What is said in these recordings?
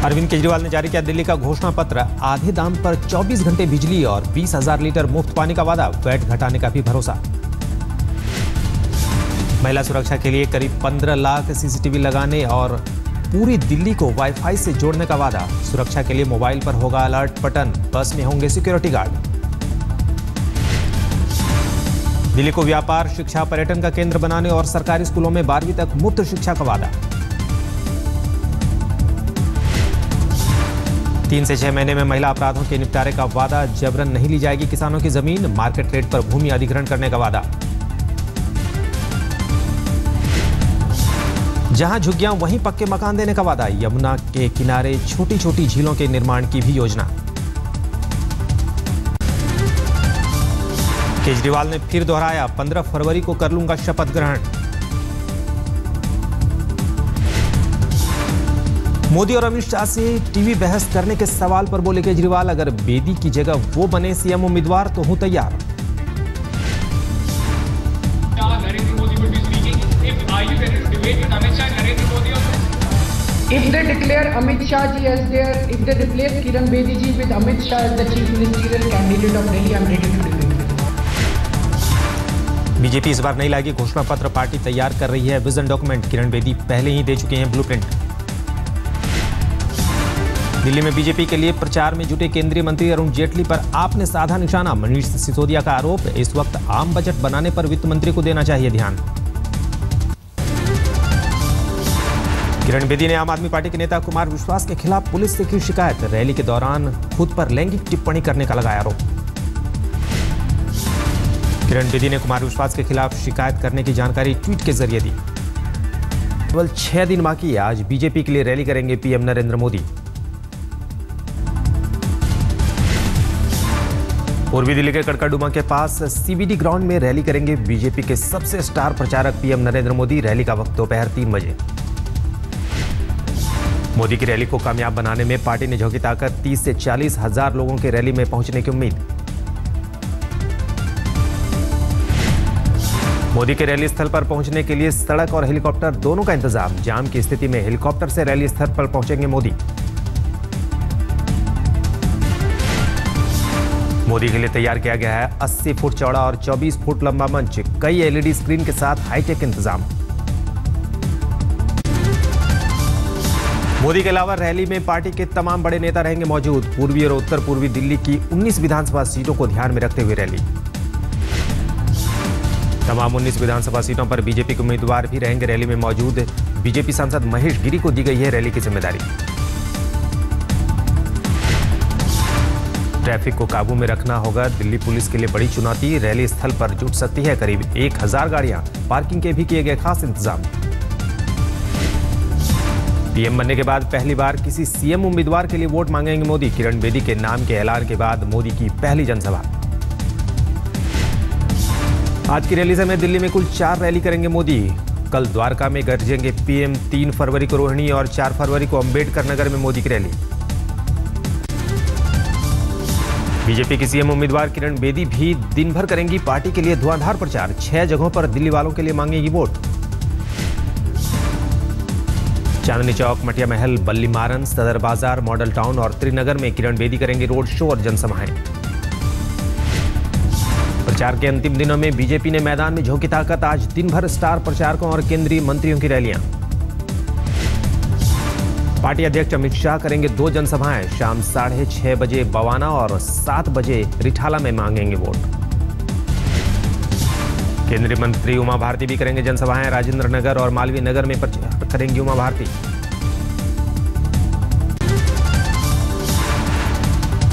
अरविंद केजरीवाल ने जारी किया दिल्ली का घोषणा पत्र। आधे दाम पर 24 घंटे बिजली और 20,000 लीटर मुफ्त पानी का वादा, वैट घटाने का भी भरोसा। महिला सुरक्षा के लिए करीब 15 लाख सीसीटीवी लगाने और पूरी दिल्ली को वाईफाई से जोड़ने का वादा। सुरक्षा के लिए मोबाइल पर होगा अलर्ट बटन, बस में होंगे सिक्योरिटी गार्ड। दिल्ली को व्यापार, शिक्षा, पर्यटन का केंद्र बनाने और सरकारी स्कूलों में 12वीं तक मुफ्त शिक्षा का वादा। 3 से 6 महीने में महिला अपराधों के निपटारे का वादा। जबरन नहीं ली जाएगी किसानों की जमीन, मार्केट रेट पर भूमि अधिग्रहण करने का वादा। जहां झुग्गियां वहीं पक्के मकान देने का वादा। यमुना के किनारे छोटी छोटी झीलों के निर्माण की भी योजना। केजरीवाल ने फिर दोहराया, 15 फरवरी को कर लूंगा शपथ ग्रहण। मोदी और अमित शाह से टीवी बहस करने के सवाल पर बोले केजरीवाल, अगर बेदी की जगह वो बने सीएम उम्मीदवार तो हूं तैयार। If they declare Amit Shah ji as their, if they replace Kiran Bedi ji with Amit Shah as the chief ministerial candidate of Delhi, I am ready to debate. BJP इस बार नहीं लाएगी घोषणा पत्र, party तैयार कर रही है vision document. Kiran Bedi पहले ही दे चुके हैं ब्लूप्रिंट। दिल्ली में बीजेपी के लिए प्रचार में जुटे केंद्रीय मंत्री अरुण जेटली पर आपने साधा निशाना। मनीष सिसोदिया का आरोप, इस वक्त आम बजट बनाने पर वित्त मंत्री को देना चाहिए ध्यान। किरण बेदी ने आम आदमी पार्टी के नेता कुमार विश्वास के खिलाफ पुलिस से की शिकायत। रैली के दौरान खुद पर लैंगिक टिप्पणी करने का लगाया आरोप। किरण बेदी ने कुमार विश्वास के खिलाफ शिकायत करने की जानकारी ट्वीट के जरिए दी। केवल 6 दिन बाकी है, आज बीजेपी के लिए रैली करेंगे पीएम नरेंद्र मोदी। पूर्वी दिल्ली के कड़कड़डुमा के पास सीबीडी ग्राउंड में रैली करेंगे बीजेपी के सबसे स्टार प्रचारक पीएम नरेंद्र मोदी। रैली का वक्त दोपहर 3 बजे। मोदी की रैली को कामयाब बनाने में पार्टी ने झोंकी ताकत। 30 से 40 हजार लोगों के रैली में पहुंचने की उम्मीद। मोदी के रैली स्थल पर पहुंचने के लिए सड़क और हेलीकॉप्टर दोनों का इंतजाम। जाम की स्थिति में हेलीकॉप्टर से रैली स्थल पर पहुंचेंगे मोदी। मोदी के लिए तैयार किया गया है 80 फुट चौड़ा और 24 फुट लंबा मंच। कई एलईडी स्क्रीन के साथ हाईटेक इंतजाम। मोदी के अलावा रैली में पार्टी के तमाम बड़े नेता रहेंगे मौजूद। पूर्वी और उत्तर पूर्वी दिल्ली की 19 विधानसभा सीटों को ध्यान में रखते हुए रैली। तमाम 19 विधानसभा सीटों पर बीजेपी के उम्मीदवार भी रहेंगे रैली में मौजूद। बीजेपी सांसद महेश गिरी को दी गई है रैली की जिम्मेदारी। ट्रैफिक को काबू में रखना होगा दिल्ली पुलिस के लिए बड़ी चुनौती। रैली स्थल पर जुट सकती है करीब 1000 गाड़ियां। पार्किंग के भी किए गए खास इंतजाम। पीएम बनने के बाद पहली बार किसी सीएम उम्मीदवार के लिए वोट मांगेंगे मोदी। किरण बेदी के नाम के ऐलान के बाद मोदी की पहली जनसभा। आज की रैली समेत दिल्ली में कुल 4 रैली करेंगे मोदी। कल द्वारका में गरजेंगे पीएम। 3 फरवरी को रोहिणी और 4 फरवरी को अंबेडकर नगर में मोदी की रैली। बीजेपी की सीएम उम्मीदवार किरण बेदी भी दिन भर करेंगी पार्टी के लिए धुआंधार प्रचार। 6 जगहों पर दिल्ली वालों के लिए मांगेगी वोट। चांदनी चौक, मटिया महल, बल्ली मारन, सदर बाजार, मॉडल टाउन और त्रिनगर में किरण बेदी करेंगे रोड शो और जनसभाएं। प्रचार के अंतिम दिनों में बीजेपी ने मैदान में झोंकी ताकत। आज दिन भर स्टार प्रचारकों और केंद्रीय मंत्रियों की रैलियां। पार्टी अध्यक्ष अमित शाह करेंगे 2 जनसभाएं। शाम 6:30 बजे बवाना और 7 बजे रिठाला में मांगेंगे वोट। केंद्रीय मंत्री उमा भारती भी करेंगे जनसभाएं। राजेंद्र नगर और मालवीय नगर में प्रचार करेंगी उमा भारती।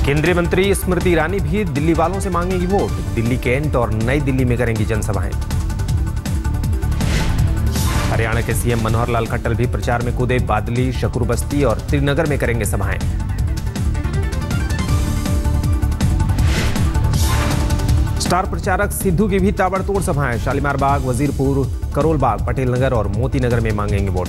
केंद्रीय मंत्री स्मृति ईरानी भी दिल्ली वालों से मांगेंगी वोट। दिल्ली कैंट और नई दिल्ली में करेंगी जनसभाएं। हरियाणा के सीएम मनोहर लाल खट्टर भी प्रचार में कूदे। बादली, शकूरबस्ती और त्रिनगर में करेंगे सभाएं। स्टार प्रचारक सिद्धू की भी ताबड़तोड़ सभाएं। शालीमार बाग, वजीरपुर, करोल बाग, पटेल नगर और मोती नगर में मांगेंगे वोट।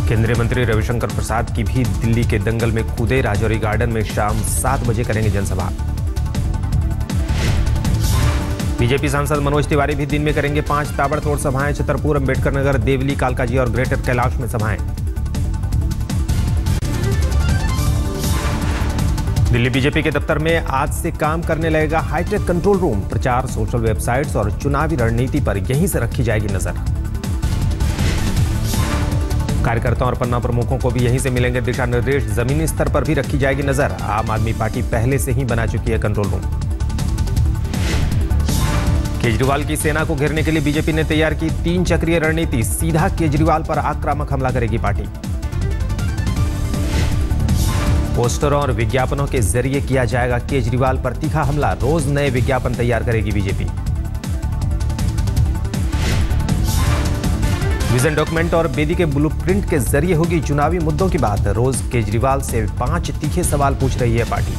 केंद्रीय मंत्री रविशंकर प्रसाद की भी दिल्ली के दंगल में कूदे। राजौरी गार्डन में शाम 7 बजे करेंगे जनसभा। बीजेपी सांसद मनोज तिवारी भी दिन में करेंगे 5 ताबड़तोड़ सभाएं। छतरपुर, अम्बेडकर नगर, देवली, कालकाजी और ग्रेटर कैलाश में सभाएं। दिल्ली बीजेपी के दफ्तर में आज से काम करने लगेगा हाईटेक कंट्रोल रूम। प्रचार, सोशल वेबसाइट्स और चुनावी रणनीति पर यहीं से रखी जाएगी नजर। कार्यकर्ताओं और पन्ना प्रमुखों को भी यहीं से मिलेंगे दिशा निर्देश। जमीनी स्तर पर भी रखी जाएगी नजर। आम आदमी पार्टी पहले से ही बना चुकी है कंट्रोल रूम। केजरीवाल की सेना को घेरने के लिए बीजेपी ने तैयार की 3 चक्रीय रणनीति। सीधा केजरीवाल पर आक्रामक हमला करेगी पार्टी। पोस्टरों और विज्ञापनों के जरिए किया जाएगा केजरीवाल पर तीखा हमला। रोज नए विज्ञापन तैयार करेगी बीजेपी। विजन डॉक्यूमेंट और बेदी के ब्लूप्रिंट के जरिए होगी चुनावी मुद्दों की बात। रोज केजरीवाल से 5 तीखे सवाल पूछ रही है पार्टी।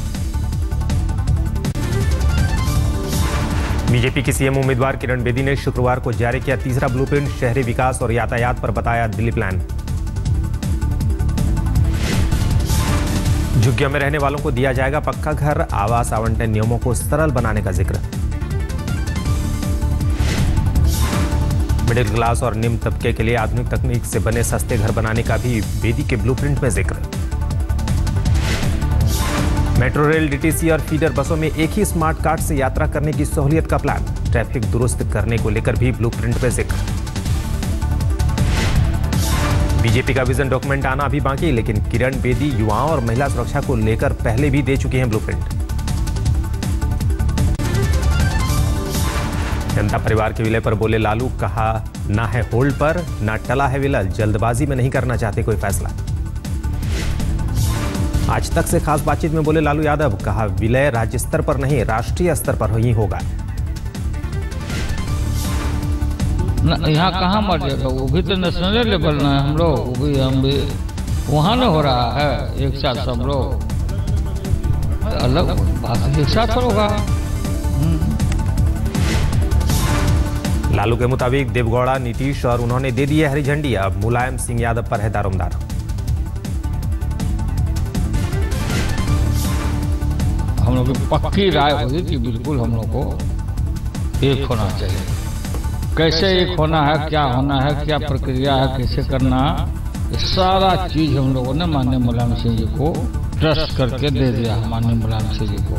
बीजेपी की सीएम उम्मीदवार किरण बेदी ने शुक्रवार को जारी किया तीसरा ब्लूप्रिंट। शहरी विकास और यातायात पर बताया दिल्ली प्लान। झुग्गियों में रहने वालों को दिया जाएगा पक्का घर। आवास आवंटन नियमों को सरल बनाने का जिक्र। मिडिल क्लास और निम्न तबके के लिए आधुनिक तकनीक से बने सस्ते घर बनाने का भी बेदी के ब्लूप्रिंट में जिक्र। मेट्रो रेल, डीटीसी और फीडर बसों में एक ही स्मार्ट कार्ड से यात्रा करने की सहूलियत का प्लान। ट्रैफिक दुरुस्त करने को लेकर भी ब्लूप्रिंट में जिक्र। बीजेपी का विजन डॉक्यूमेंट आना अभी बाकी, लेकिन किरण बेदी युवाओं और महिला सुरक्षा को लेकर पहले भी दे चुकी हैं ब्लूप्रिंट। जनता परिवार के विलय पर बोले लालू, कहा ना है होल्ड पर ना टला है विलय, जल्दबाजी में नहीं करना चाहते कोई फैसला। आज तक से खास बातचीत में बोले लालू यादव, कहा विलय राज्य स्तर पर नहीं राष्ट्रीय स्तर पर ही होगा। यहाँ कहाँ मर जाएगा, वो भी तो नेशनल लेवल ना है हम लोग, वो भी हम भी वहाँ ना हो रहा है एक साथ सब लोग, अलग बात एक साथ होगा। लालू के मुताबिक देवगौड़ा, नीतीश और उन्होंने दे दी है हरी झंडी। अब मुलायम सिंह यादव पर है दारोमदार। हम लोग की पक्की राय होगी कि बिल्कुल हम लोग को एक होना चाहिए। कैसे एक होना है, क्या होना है, क्या प्रक्रिया है, कैसे करना, ये सारा चीज हम लोगों ने माननीय मुलायम सिंह जी को ट्रस्ट करके दे दिया। माननीय मुलायम सिंह जी को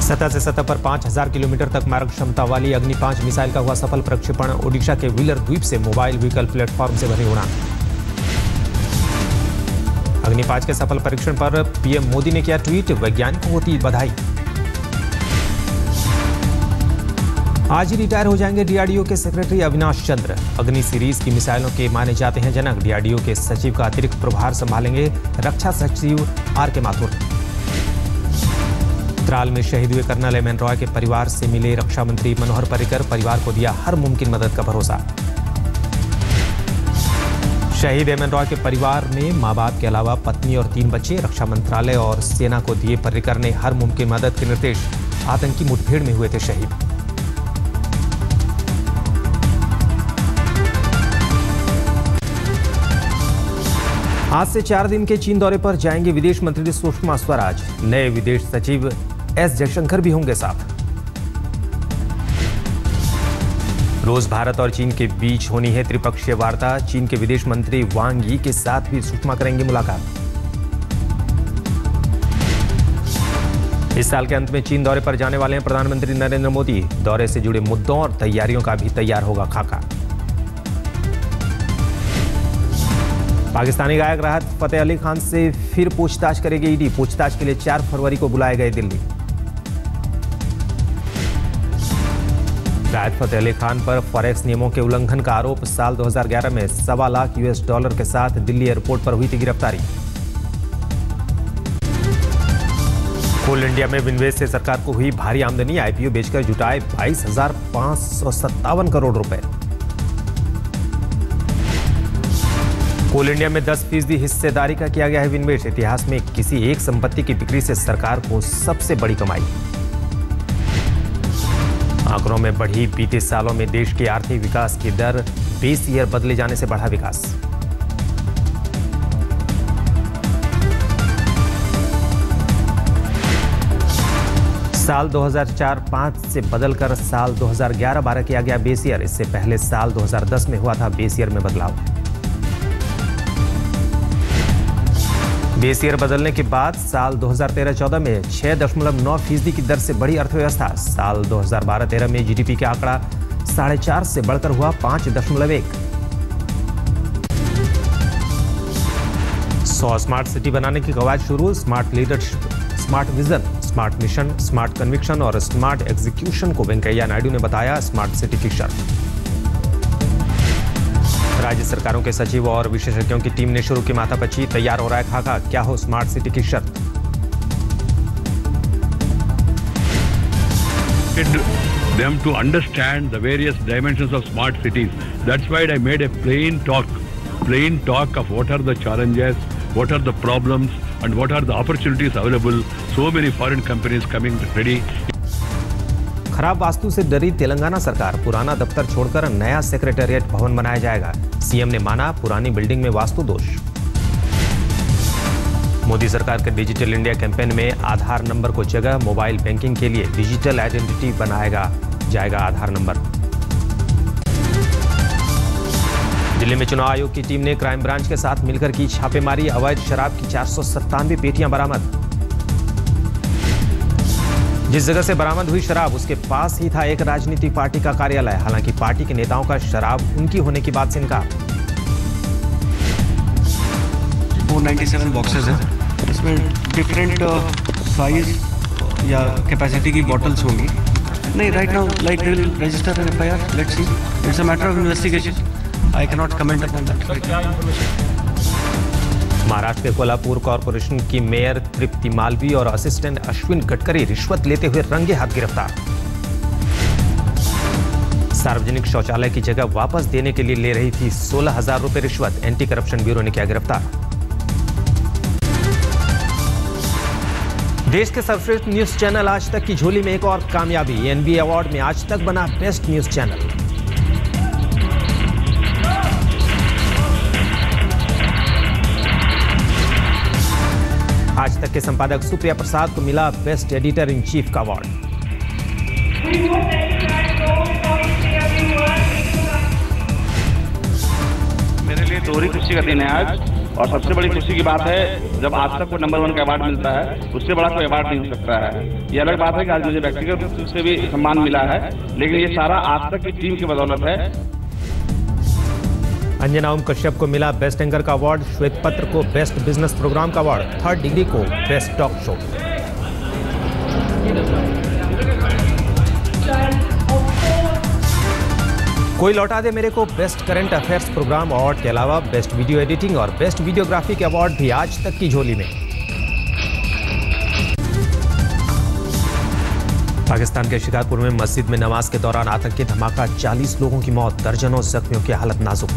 सतह से सतह पर 5000 किलोमीटर तक मारक क्षमता वाली अग्नि 5 मिसाइल का हुआ सफल प्रक्षेपण। ओडिशा के व्हीलर द्वीप से मोबाइल व्हीकल प्लेटफॉर्म से भरी उड़ान। अग्नि 5 के सफल परीक्षण पर पीएम मोदी ने किया ट्वीट, वैज्ञानिकों को होती बधाई। आज ही रिटायर हो जाएंगे डीआरडीओ के सेक्रेटरी अविनाश चंद्र। अग्नि सीरीज की मिसाइलों के माने जाते हैं जनक। डीआरडीओ के सचिव का अतिरिक्त प्रभार संभालेंगे रक्षा सचिव आर.के. माथुर। त्राल में शहीद हुए कर्नल एम.एन. रॉय के परिवार से मिले रक्षा मंत्री मनोहर पर्रिकर। परिवार को दिया हर मुमकिन मदद का भरोसा। शहीद एम.एन. रॉय के परिवार में मां बाप के अलावा पत्नी और 3 बच्चे। रक्षा मंत्रालय और सेना को दिए पर्रिकर ने हर मुमकिन मदद के निर्देश। आतंकी मुठभेड़ में हुए थे शहीद। आज से 4 दिन के चीन दौरे पर जाएंगे विदेश मंत्री सुषमा स्वराज। नए विदेश सचिव एस जयशंकर भी होंगे साथ। रोज भारत और चीन के बीच होनी है त्रिपक्षीय वार्ता। चीन के विदेश मंत्री वांग यी के साथ भी सुषमा करेंगी मुलाकात। इस साल के अंत में चीन दौरे पर जाने वाले हैं प्रधानमंत्री नरेंद्र मोदी। दौरे से जुड़े मुद्दों और तैयारियों का भी तैयार होगा खाका। पाकिस्तानी गायक राहत फतेह अली खान से फिर पूछताछ करेगी ईडी। पूछताछ के लिए 4 फरवरी को बुलाए गए दिल्ली। राहत फतेह अली खान पर फॉरेक्स नियमों के उल्लंघन का आरोप। साल 2011 में $1.25 लाख के साथ दिल्ली एयरपोर्ट पर हुई थी गिरफ्तारी। कोल इंडिया में विनवेज से सरकार को हुई भारी आमदनी। आईपीओ बेचकर जुटाए 22,557 करोड़ रुपए। कोल इंडिया में 10% हिस्सेदारी का किया गया है विनिवेश। इतिहास में किसी एक संपत्ति की बिक्री से सरकार को सबसे बड़ी कमाई। आंकड़ों में बढ़ी। बीते सालों में देश के आर्थिक विकास की दर बेस ईयर बदले जाने से बढ़ा विकास। साल 2004-05 से बदलकर साल 2011-12 किया गया बेस ईयर। इससे पहले साल 2010 में हुआ था बेस ईयर में बदलाव। बेस ईयर बदलने के बाद साल 2013-14 में 6.9% की दर से बढ़ी अर्थव्यवस्था। साल 2012-13 में जीडीपी का आंकड़ा 4.5 से बढ़कर हुआ 5.1। 100 स्मार्ट सिटी बनाने की कवायद शुरू। Smart leadership, smart vision, smart mission, smart conviction और स्मार्ट एग्जीक्यूशन को वेंकैया नायडू ने बताया स्मार्ट सिटी की शर्त। राज्य सरकारों के सचिव और विशेषज्ञों की टीम ने शुरू की माथापच्ची। तैयार हो रहा है खाका, क्या हो स्मार्ट सिटी की शर्त। Them to understand the various dimensions of smart cities. That's why I made a plain talk of what are the challenges, what are the problems, and what are the opportunities available. So many foreign companies coming ready. खराब वास्तु से डरी तेलंगाना सरकार, पुराना दफ्तर छोड़कर नया secretariat भवन बनाया जाएगा। सीएम ने माना पुरानी बिल्डिंग में वास्तु दोष। मोदी सरकार के डिजिटल इंडिया कैंपेन में आधार नंबर को जगह, मोबाइल बैंकिंग के लिए डिजिटल आइडेंटिटी बनाएगा जाएगा आधार नंबर। दिल्ली में चुनाव आयोग की टीम ने क्राइम ब्रांच के साथ मिलकर की छापेमारी। अवैध शराब की 497 पेटियां बरामद। जिस जगह से बरामद हुई शराब उसके पास ही था एक राजनीतिक पार्टी का कार्यालय। हालांकि पार्टी के नेताओं का शराब उनकी होने की बात से इनकार। 497 बॉक्सेस हैं, इसमें डिफरेंट साइज या कैपेसिटी की बॉटल्स होंगी। नहीं, right now like they will register an FIR, let's see, it's a matter of investigation, I can not comment upon that. Maharashtra के कोल्हापुर कॉरपोरेशन की मेयर तृप्ति मालवी और असिस्टेंट अश्विन गडकरी रिश्वत लेते हुए रंगे हाथ गिरफ्तार। सार्वजनिक शौचालय की जगह वापस देने के लिए ले रही थी 16,000 रुपए रिश्वत। एंटी करप्शन ब्यूरो ने किया गिरफ्तार। देश के सर्वश्रेष्ठ न्यूज चैनल आज तक की झोली में एक और कामयाबी। एनबी अवार्ड में आज तक बना बेस्ट न्यूज चैनल। आज तक के संपादक सुप्रिया प्रसाद को मिला बेस्ट एडिटर इन चीफ का अवार्ड। मेरे लिए दोहरी खुशी का दिन है आज, और सबसे बड़ी खुशी की बात है जब आज तक को नंबर 1 का अवार्ड मिलता है, उससे बड़ा कोई अवार्ड नहीं हो सकता है। ये अलग बात है कि आज मुझे व्यक्तिगत रूप से भी सम्मान मिला है, लेकिन ये सारा आज तक की टीम की बदौलत है। अंजना ओम कश्यप को मिला बेस्ट एंकर का अवार्ड। श्वेत पत्र को बेस्ट बिजनेस प्रोग्राम का अवार्ड। थर्ड डिग्री को बेस्ट टॉक शो। कोई लौटा दे मेरे को best current affairs program award के अलावा बेस्ट वीडियो एडिटिंग और बेस्ट वीडियोग्राफी के अवार्ड भी आज तक की झोली में। पाकिस्तान के शिकारपुर में मस्जिद में नमाज के दौरान आतंकी धमाका, 40 लोगों की मौत, दर्जनों जख्मियों की हालत नाजुक।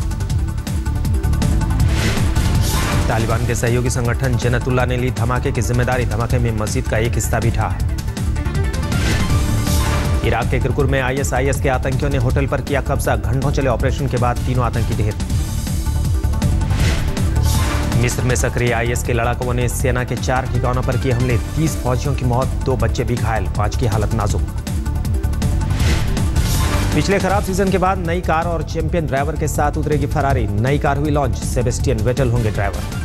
तालिबान के सहयोगी संगठन जन्नतुल्लाह ने ली धमाके की जिम्मेदारी। धमाके में मस्जिद का एक हिस्सा भी था। इराक के किरकुर में आईएसआईएस के आतंकियों ने होटल पर किया कब्जा। घंटों चले ऑपरेशन के बाद तीनों आतंकी ढेर। मिस्र में सक्रिय आईएस के लड़ाकों ने सेना के 4 ठिकानों पर किए हमले। 30 फौजियों की मौत, 2 बच्चे भी घायल, 5 की हालत नाजुक। पिछले खराब सीजन के बाद नई कार और चैंपियन ड्राइवर के साथ उतरेगी फरारी। नई कार हुई लॉन्च, सेबेस्टियन वेटल होंगे ड्राइवर।